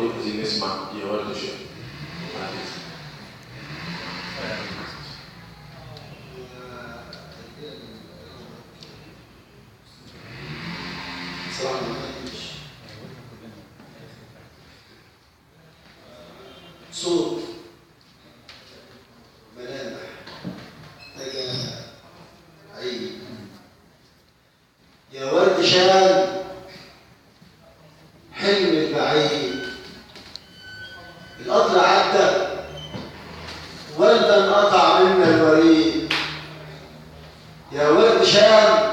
دي عايزين نسمع يا ورد شيء. صوت ملامح حاجة عيب يا ورد شال حلم البعيد القطر عدى وردا انقطع منا الوريد يا ورد شال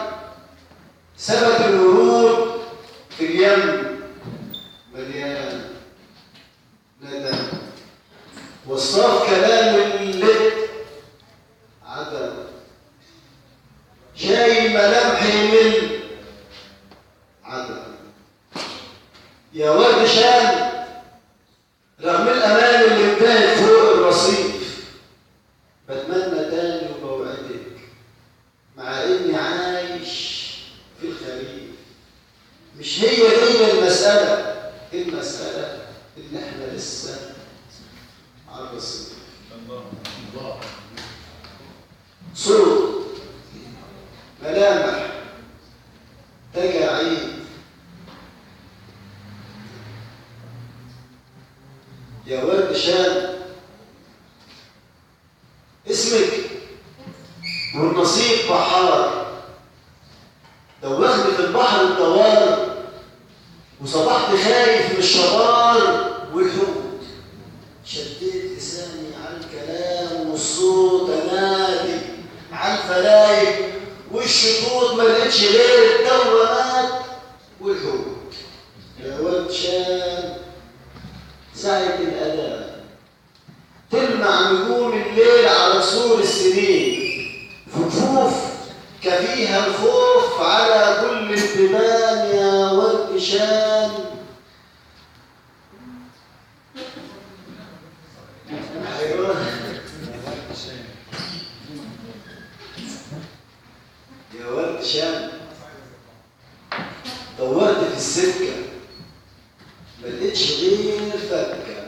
ثبت الورود في اليم مليان ندم والصاف كلام اللد عدم شايل ملامحي من عدم يا ورد شال رغم الامان اللي انتهت فوق الرصيف بتمنى تاني وبوعدك مع اني عايش في الخريف مش هي دي المسألة ان احنا لسه على الرصيف الله صوت ملامح تجاعيد يا ورد شال اسمك والنصيب بحار دوخني في البحر الدوار وصبحت خايف من الشبار والحوت شديت لساني على الكلام والصوت انادي على الفلايق والشطوط ما لقيتش غير الدوامات والحوت يا ورد شال ساعة الأذان تلمع نجوم الليل على سور السنين فوف كفيها الخوف على كل البيبان يا ورد شال يا ورد شال دورت في السكة ما لقيتش غير فكة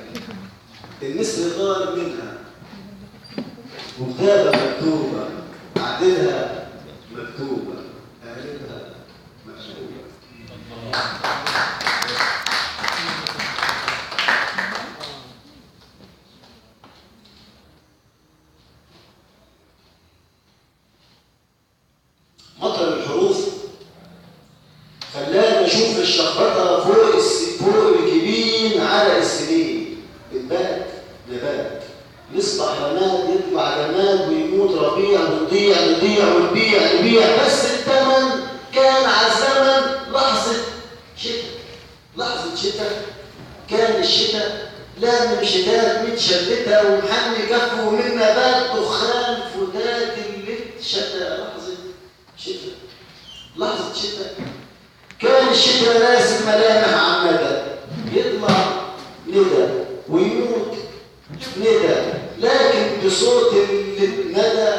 النسر غار منها وكتابة مكتوبة عدلها مكتوبة قالبها مكتوبة مطر الحروف خلاني اشوف الشخبطه فوق الجبين على السنين البلد نبات يصبح رماد يطلع جماد ويموت ربيع ونضيع ونبيع بس الثمن كان على الزمن لحظه شتاء كان الشتاء لام شتات متشتته ومحني كفه من نبات دخان فتات اللي شتاء لحظه شتاء كان الشتاء راسم ملامح عن ندى يطلع ندى ويموت ندى لكن بصوت الندى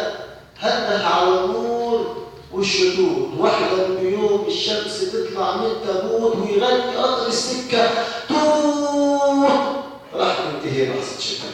هده على النور والشدود واحلم بيوم الشمس تطلع من تابوت ويغني قطر السكه توت راح تنتهي لحظه شتاء